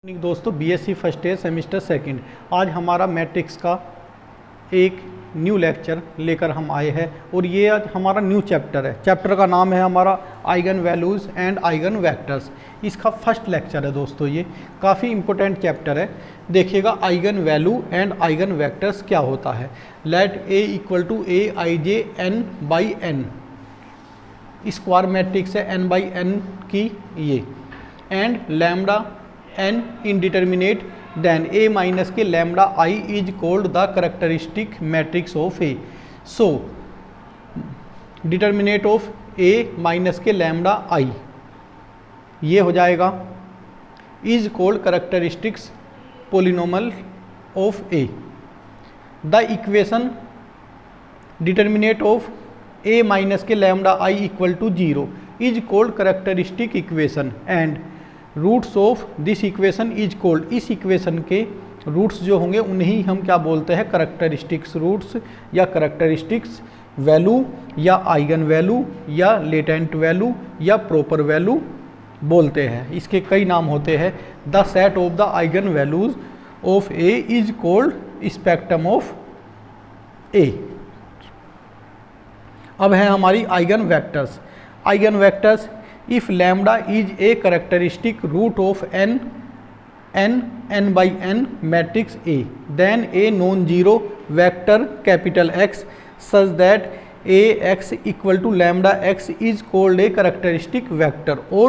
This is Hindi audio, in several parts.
दोस्तों BSc first year semester second, आज हमारा मैट्रिक्स का एक न्यू लेक्चर लेकर हम आए हैं और ये आज हमारा न्यू चैप्टर है। चैप्टर का नाम है हमारा eigen values and eigen vectors. इसका फर्स्ट लेक्चर है दोस्तों। ये काफ़ी इंपॉर्टेंट चैप्टर है। देखिएगा eigen value and eigen vectors क्या होता है। Let A equal to A I J N by N, square matrix है n बाई n की ये, and lambda n indeterminate, then a minus के lambda I is called the characteristic matrix of A. So determinate of a minus के lambda I ये हो जाएगा is called characteristics polynomial of A. The equation determinate of a minus के lambda I equal to 0 is called characteristic equation and roots of this equation is called, इस इक्वेशन के रूट्स जो होंगे उन्हें हम क्या बोलते हैं, करैक्टरिस्टिक्स रूट्स या करैक्टरिस्टिक्स वैल्यू या आइगन वैल्यू या लेटेंट वैल्यू या प्रॉपर वैल्यू बोलते हैं। इसके कई नाम होते हैं। The set of the eigen values of A is called spectrum of A. अब है हमारी eigen vectors. Eigen vectors, if lambda is a characteristic root of n by n matrix A, then a non-zero vector capital X such that a x equal to lambda x is called a characteristic vector or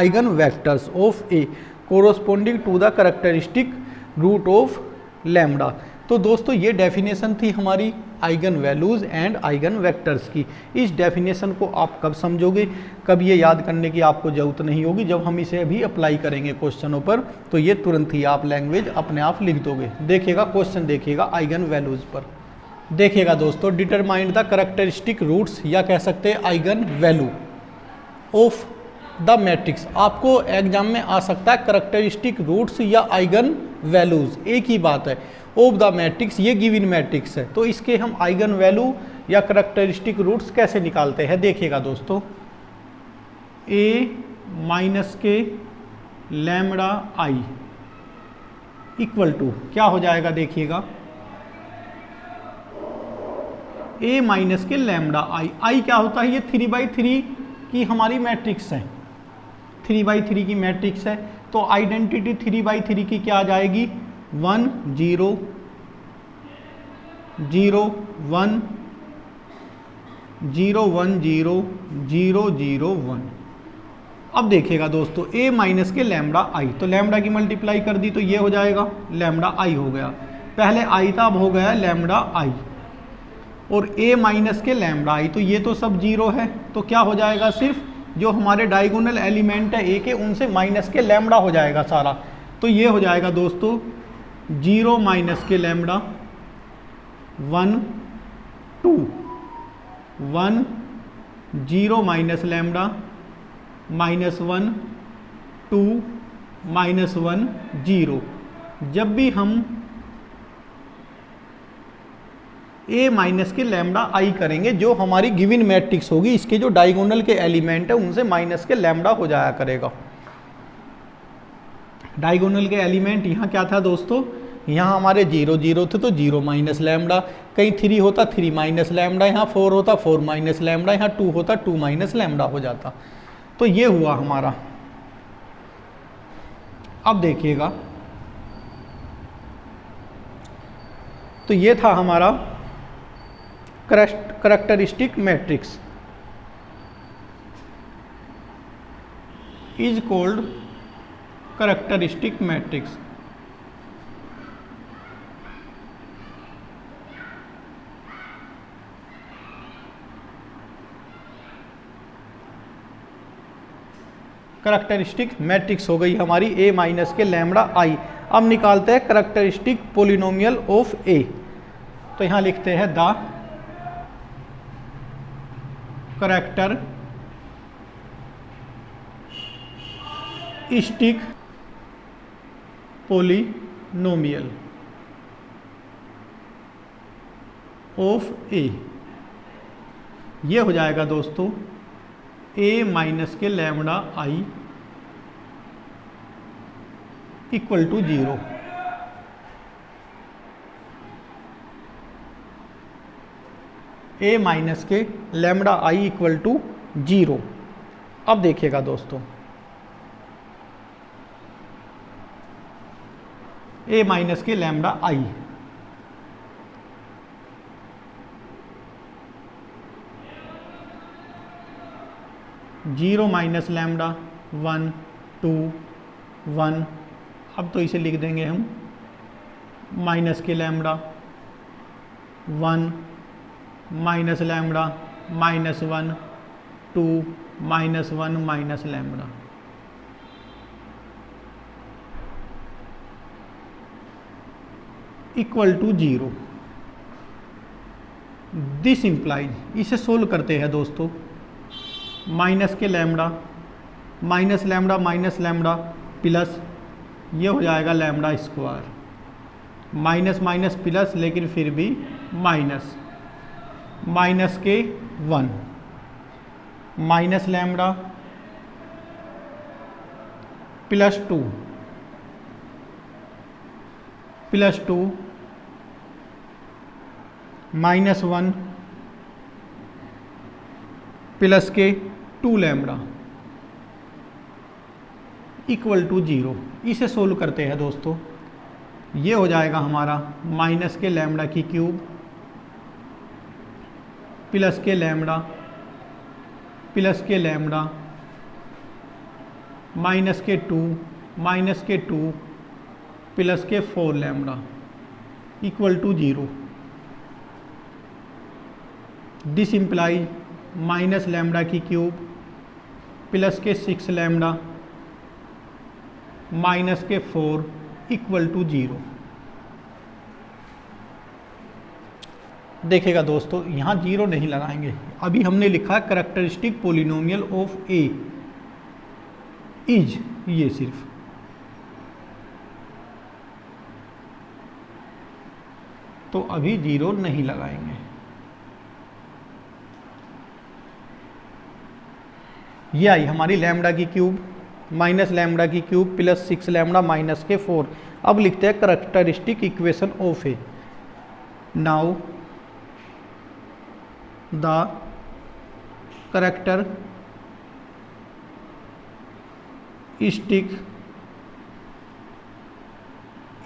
eigen vectors of A corresponding to the characteristic root of lambda। तो दोस्तों ये डेफिनेशन थी हमारी eigen values and eigen vectors की। इस डेफिनेशन को आप कब समझोगे, कब ये याद करने की आपको ज़रूरत नहीं होगी, जब हम इसे अभी अप्लाई करेंगे क्वेश्चनों पर, तो ये तुरंत ही आप लैंग्वेज अपने आप लिख दोगे। देखिएगा क्वेश्चन, देखिएगा आइगन वैल्यूज़ पर। देखिएगा दोस्तों, डिटरमाइन द करैक्टरिस्टिक रूट्स या कह सकते हैं eigen value of the matrix. आपको एग्जाम में आ सकता है करैक्टरिस्टिक रूट्स या आइगन वैल्यूज़, एक ही बात है। ऑफ द मैट्रिक्स, ये गिवन मैट्रिक्स है, तो इसके हम आइगन वैल्यू या करैक्टरिस्टिक रूट्स कैसे निकालते हैं। देखिएगा दोस्तों, a माइनस के लैम्डा आई इक्वल टू क्या हो जाएगा, देखिएगा a माइनस के लैम्डा आई क्या होता है, ये 3/3 की हमारी मैट्रिक्स है, 3/3 की मैट्रिक्स है। तो आइडेंटिटी 3/3 की क्या आ जाएगी, 1 0 0 1 0 1 0 0 0 1। अब देखिएगा दोस्तों, a माइनस के लैम्डा आई, तो लैम्डा की मल्टीप्लाई कर दी तो ये हो जाएगा लैम्डा आई हो गया। पहले आई था, अब हो गया लैम्डा आई। और a माइनस के लैम्डा आई, तो ये तो सब जीरो है, तो क्या हो जाएगा, सिर्फ जो हमारे डायगोनल एलिमेंट है a के उनसे माइनस के लैम्डा हो जाएगा सारा। तो ये हो जाएगा दोस्तों 0 माइनस के लैम्डा 1 2 1 0 माइनस लैम्डा -1 2 -1 0। जब भी हम a माइनस के लैम्डा आई करेंगे, जो हमारी गिवन मैट्रिक्स होगी, इसके जो डायगोनल के एलिमेंट है उनसे माइनस के लैम्डा हो जाया करेगा। डायगोनल के एलिमेंट यहाँ क्या था दोस्तों, यहाँ हमारे 0 0 थे तो 0 माइनस लैम्डा, कहीं 3 होता 3 माइनस लैम्डा, यहाँ 4 होता 4 माइनस लैम्डा, यहाँ 2 होता 2 माइनस लैम्डा हो जाता। तो ये हुआ हमारा। अब देखिएगा, तो ये था हमारा characteristic matrix is called characteristic matrix. Characteristic matrix हो गई हमारी a माइनस के लैम्डा आई। अब निकालते हैं करैक्टरिस्टिक पोलिनोमियल ऑफ a। तो यहाँ लिखते हैं the characteristic polynomial of a। ये हो जाएगा दोस्तों a माइनस के lambda I equal to 0। A minus के लैम्बडा आई इक्वल टू 0। अब देखिएगा दोस्तों, ए माइनस के lambda I, zero minus lambda 1 2 1। अब तो इसे लिख देंगे हम माइनस के lambda 1 minus lambda -1 2 -1 minus lambda. Equal to 0। This implies, इसे सोल्व करते हैं दोस्तों, माइनस के लैम्बडा माइनस लैम्बडा प्लस ये हो जाएगा lambda square, minus minus plus लेकिन फिर भी माइनस, माइनस के 1 माइनस लैम्बडा प्लस 2 -1 प्लस के 2 लैम्बडा इक्वल टू 0। इसे सोल्व करते हैं दोस्तों, ये हो जाएगा हमारा माइनस के लैम्बडा की क्यूब प्लस के लैम्बडा माइनस के 2 प्लस के 4 lambda equal to 0। This implies minus lambda की क्यूब प्लस के 6 लैम्बडा माइनस के 4 इक्वल टू 0। देखिएगा दोस्तों, यहाँ 0 नहीं लगाएंगे, अभी हमने लिखा characteristic polynomial of A is, ये सिर्फ तो अभी 0 नहीं लगाएंगे। ये आई हमारी लैम्बडा की क्यूब माइनस लैम्बडा की क्यूब प्लस 6 लैम्बडा माइनस के 4। अब लिखते हैं characteristic equation of A. Now the characteristic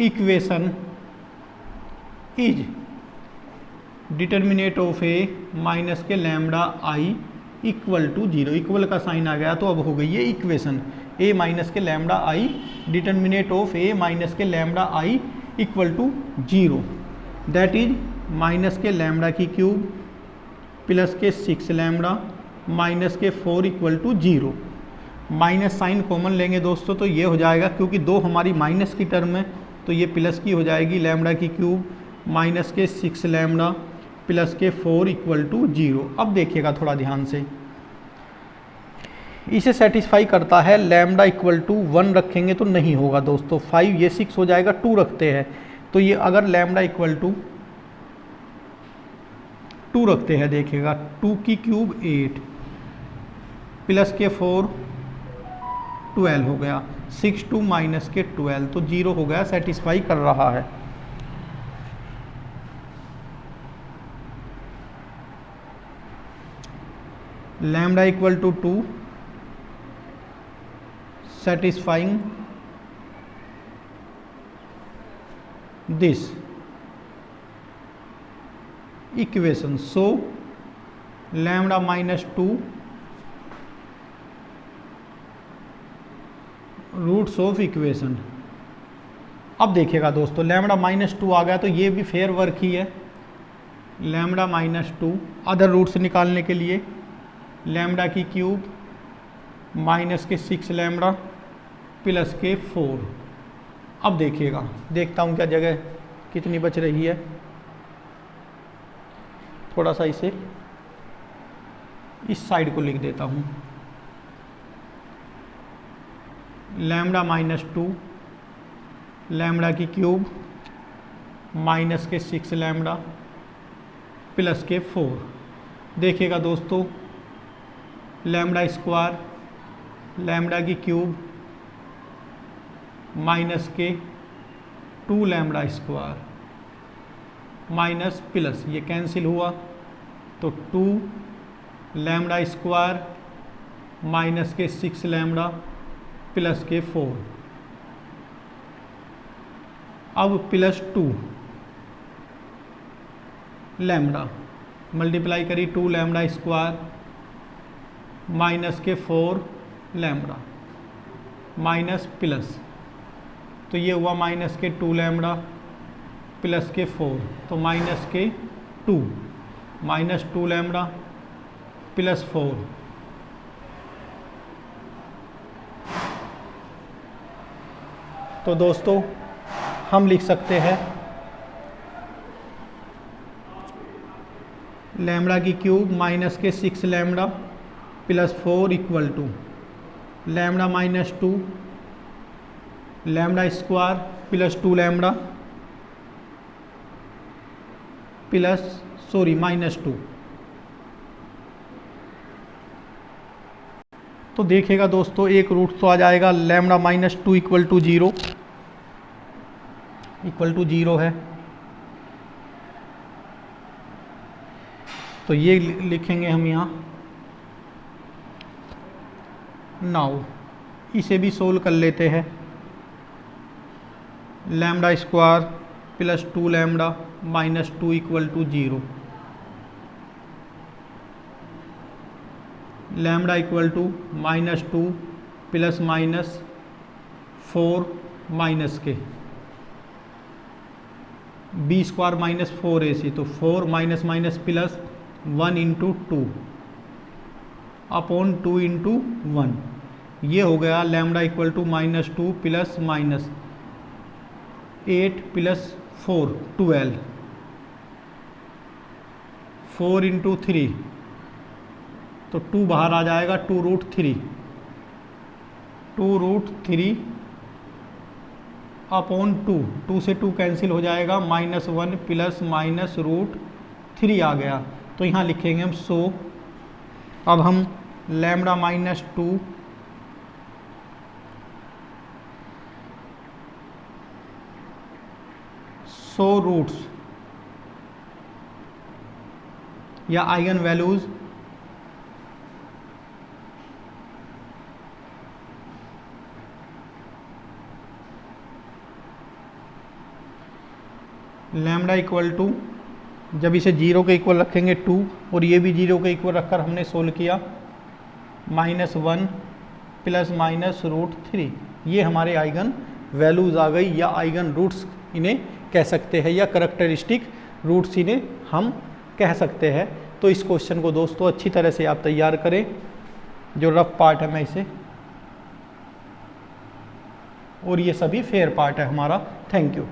equation is determinant of A minus के lambda I equal to 0। Equal का साइन आ गया तो अब हो गई है इक्वेशन ए माइनस के lambda I, determinant of A minus के lambda I equal to 0, that is minus के लैम्बडा की क्यूब प्लस के 6 लैम्बडा माइनस के 4 equal to 0। Minus sign common लेंगे दोस्तों तो ये हो जाएगा, क्योंकि 2 हमारी माइनस की टर्म है तो ये प्लस की हो जाएगी, लैम्बडा की क्यूब माइनस के 6 लैम्बडा प्लस के 4 इक्वल टू 0। अब देखिएगा थोड़ा ध्यान से, इसे सेटिस्फाई करता है। लैम्बडा इक्वल टू 1 रखेंगे तो नहीं होगा दोस्तों, 5 ये 6 हो जाएगा, 2 रखते हैं तो ये अगर लैम्बडा इक्वल टू 2 रखते हैं, देखिएगा 2 की क्यूब 8 प्लस के 4 12 हो गया, 6 2 माइनस के 12 तो 0 हो गया, सेटिस्फाई कर रहा है। Lambda equal to 2 satisfying this equation, so lambda minus 2 roots of equation. अब देखिएगा दोस्तों, लैम्बडा -2 आ गया तो ये भी फेयर वर्क ही है। लैम्बडा -2 अदर रूट्स निकालने के लिए लैम्बडा की क्यूब माइनस के 6 लैम्बडा प्लस के 4। अब देखिएगा, देखता हूँ क्या जगह कितनी बच रही है, थोड़ा सा इसे इस साइड को लिख देता हूँ। लैम्बडा -2 लैम्बडा की क्यूब माइनस के 6 लैम्बडा प्लस के 4। देखिएगा दोस्तों, लैम्बडा स्क्वायर लैम्बडा की क्यूब माइनस के 2 लैम्बडा स्क्वायर माइनस प्लस, ये कैंसिल हुआ तो 2 लैम्बडा स्क्वायर माइनस के 6 लैम्बडा प्लस के 4, अब प्लस 2 लैम्बडा मल्टीप्लाई करी 2 लैम्बडा स्क्वायर माइनस के 4 लैम्बडा माइनस प्लस, तो ये हुआ माइनस के 2 लैम्बडा प्लस के 4, तो माइनस के 2 माइनस 2 लैम्बडा प्लस 4, तो दोस्तों हम लिख सकते हैं लैम्बडा की क्यूब माइनस के 6 lambda plus 4 equal to lambda minus 2 lambda square plus 2 lambda plus minus 2। तो देखिएगा दोस्तों एक रूट तो आ जाएगा लैम्बडा माइनस 2 इक्वल टू 0 है, तो ये लिखेंगे हम यहाँ। नाउ इसे भी सोल्व कर लेते हैं, lambda square plus 2 lambda minus 2 equal to 0, lambda equal to minus 2 plus minus 4 minus के बी स्क्वायर माइनस 4ac, तो 4 minus minus plus 1 into 2 upon 2 into 1, ये हो गया lambda equal to minus 2 plus minus 8 plus 4 12, 4 into 3, तो 2 बाहर आ जाएगा 2√3 अपॉन 2 से 2 कैंसिल हो जाएगा, -1 प्लस माइनस √3 आ गया, तो यहाँ लिखेंगे हम सो। अब हम लैम्बडा माइनस 2 सो रूट्स या eigen values lambda equal to, जब इसे 0 के इक्वल रखेंगे 2 और ये भी 0 के इक्वल रखकर हमने सोल्व किया, -1 प्लस माइनस √3, ये हमारे आइगन वैल्यूज़ आ गई या आइगन रूट्स इन्हें कह सकते हैं, या करैक्टरिस्टिक रूट्स इन्हें हम कह सकते हैं। तो इस क्वेश्चन को दोस्तों अच्छी तरह से आप तैयार करें, जो रफ पार्ट है मैं इसे, और ये सभी फेयर पार्ट है हमारा। Thank you.